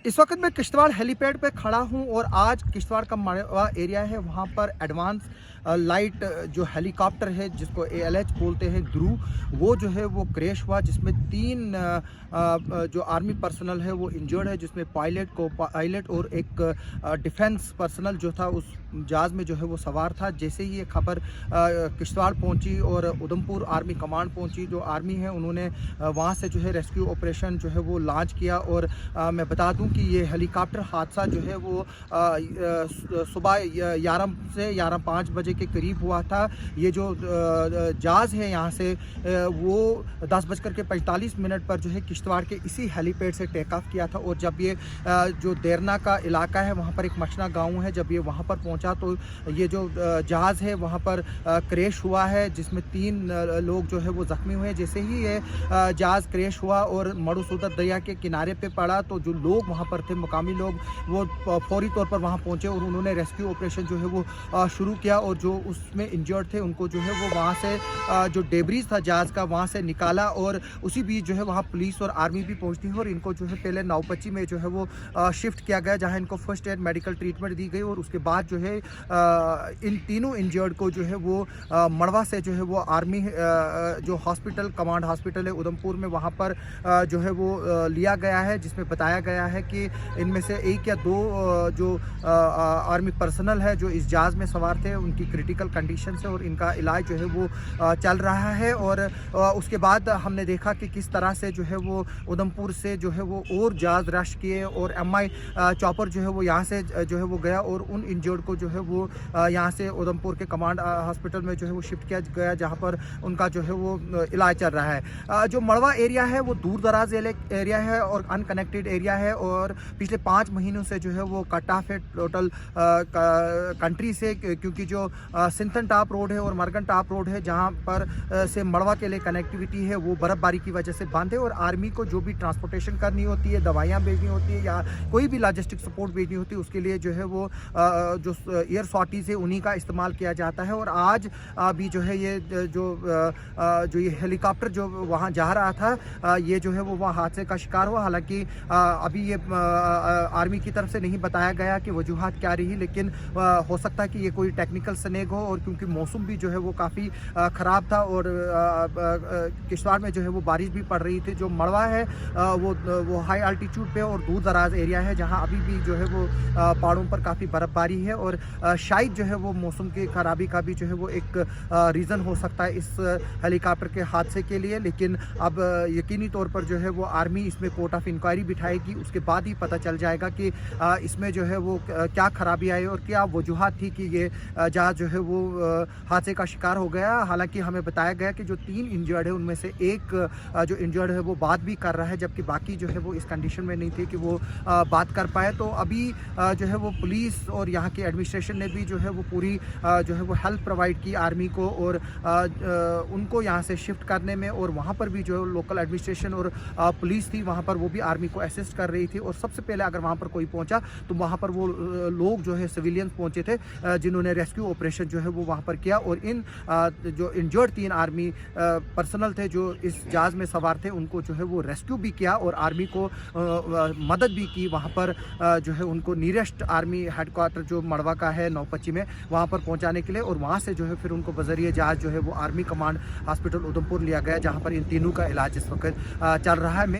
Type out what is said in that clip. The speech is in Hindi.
इस वक्त मैं किश्तवाड़ हेलीपैड पे खड़ा हूँ और आज किश्तवाड़ का मड़वा एरिया है, वहाँ पर एडवांस लाइट जो हेलीकॉप्टर है जिसको ALH बोलते हैं ध्रुव, वो जो है वो क्रैश हुआ, जिसमें 3 जो आर्मी पर्सनल है वो इंजर्ड है, जिसमें पायलट और एक डिफेंस पर्सनल जो था उस जहाज़ में जो है वो सवार था। जैसे ही ये खबर किश्तवाड़ पहुंची और उधमपुर आर्मी कमांड पहुंची, जो आर्मी है उन्होंने वहां से जो है रेस्क्यू ऑपरेशन जो है वो लॉन्च किया। और मैं बता दूं कि ये हेलीकॉप्टर हादसा जो है वो सुबह 11 से 11:05 बजे के करीब हुआ था। ये जो जहाज़ है यहाँ से वो 10:45 पर जो है किश्तवाड़ के इसी हेलीपैड से टेक ऑफ किया था। और जब ये जो देरना का इलाका है वहाँ पर एक मछना गाँव है, जब ये वहाँ पर पहुँचा तो ये जो जहाज़ है वहाँ पर क्रैश हुआ है, जिसमें 3 लोग जो है वो ज़ख्मी हुए। जैसे ही ये जहाज़ क्रैश हुआ और मरुसूदा दरिया के किनारे पे पड़ा तो जो लोग वहाँ पर थे, मुकामी लोग, वो फौरी तौर पर वहाँ पहुँचे और उन्होंने रेस्क्यू ऑपरेशन जो है वो शुरू किया। और जो उसमें इंजर्ड थे उनको जो है वो वहाँ से जो डेब्रीज था जहाज़ का वहाँ से निकाला। और उसी बीच जो है वहाँ पुलिस और आर्मी भी पहुँचती है और इनको जो है पहले नौपच्ची में जो है वो शिफ्ट किया गया, जहाँ इनको फर्स्ट एड मेडिकल ट्रीटमेंट दी गई। और उसके बाद जो है इन तीनों इंजर्ड को जो है वो मड़वा से जो है वो आर्मी जो हॉस्पिटल, कमांड हॉस्पिटल है उधमपुर में, वहाँ पर जो है वो लिया गया है, जिसमें बताया गया है कि इनमें से 1 या 2 जो आर्मी पर्सनल है जो इस जहाज़ में सवार थे उनकी क्रिटिकल कंडीशन है और इनका इलाज जो है वो चल रहा है। और उसके बाद हमने देखा कि किस तरह से जो है वो उधमपुर से जो है वो और जहाज़ रश किए और MI चॉपर जो है वो यहाँ से जो है वो गया और उन इंजर्ड को जो है वो यहाँ से उधमपुर के कमांड हॉस्पिटल में जो है वो शिफ्ट किया गया, जहाँ पर उनका जो है वो इलाज चल रहा है। जो मड़वा एरिया है वो दूर दराज एरिया है और अनकनेक्टेड एरिया है और पिछले 5 महीनों से जो है वो कट ऑफ है टोटल कंट्री से, क्योंकि जो सिंथन टॉप रोड है और मरगन टॉप रोड है जहाँ पर से मड़वा के लिए कनेक्टिविटी है वो बर्फ़बारी की वजह से बंद है। और आर्मी को जो भी ट्रांसपोर्टेशन करनी होती है, दवाइयाँ भेजनी होती है या कोई भी लॉजिस्टिक सपोर्ट भेजनी होती है, उसके लिए जो है वो जो एयर सॉर्टीज़ है उन्हीं का इस्तेमाल किया जाता है। और आज भी जो है ये जो ये हेलीकॉप्टर जो वहाँ जा रहा था, ये जो है वो वहाँ हादसे का शिकार हुआ। हालांकि अभी ये आर्मी की तरफ से नहीं बताया गया कि वजूहात क्या रही, लेकिन हो सकता है कि ये कोई टेक्निकल स्नेग हो। और क्योंकि मौसम भी जो है वो काफ़ी ख़राब था और किश्तवाड़ में जो है वो बारिश भी पड़ रही थी। जो मड़वा है वो हाई अल्टीट्यूड पे और दूर दराज एरिया है, जहाँ अभी भी जो है वो पहाड़ों पर काफ़ी बर्फ़बारी है और शायद जो है वो मौसम की ख़राबी का भी जो है वो एक रीज़न हो सकता है इस हेलीकॉप्टर के हादसे के लिए। लेकिन अब यकीनी तौर पर जो है वो आर्मी इसमें कोर्ट ऑफ इंक्वायरी बिठाएगी, उसके बाद ही पता चल जाएगा कि इसमें जो है वो क्या खराबी आई और क्या वजूहात थी कि ये जहाज़ जो है वो हादसे का शिकार हो गया। हालांकि हमें बताया गया कि जो 3 इंजर्ड है उनमें से एक जो इंजर्ड है वो बात भी कर रहा है, जबकि बाकी जो है वो इस कंडीशन में नहीं थे कि वो बात कर पाए। तो अभी जो है वो पुलिस और यहाँ के एडमिनिस्ट्रेशन ने भी जो है वो पूरी जो है वो हेल्प प्रोवाइड की आर्मी को और उनको यहाँ से शिफ्ट करने में। और वहाँ पर भी जो लोकल एडमिनिस्ट्रेशन और पुलिस थी वहाँ पर वो भी आर्मी को असिस्ट कर रही थी। और सबसे पहले अगर वहाँ पर कोई पहुँचा तो वहाँ पर वो लोग जो है सिविलियंस पहुँचे थे जिन्होंने रेस्क्यू ऑपरेशन जो है वो वहाँ पर किया। और इन जो इंजर्ड 3 आर्मी पर्सनल थे जो इस जहाज़ में सवार थे उनको जो है वो रेस्क्यू भी किया और आर्मी को मदद भी की वहाँ पर जो है उनको नियरेस्ट आर्मी हेडक्वार्टर जो मड़वा का है नौपच्ची में, वहाँ पर पहुँचाने के लिए। और वहाँ से जो है फिर उनको बजरिए जहाज़ जो है वो आर्मी कमांड हॉस्पिटल उधमपुर लिया गया, जहाँ पर इन तीनों का इलाज इस वक्त चल रहा है।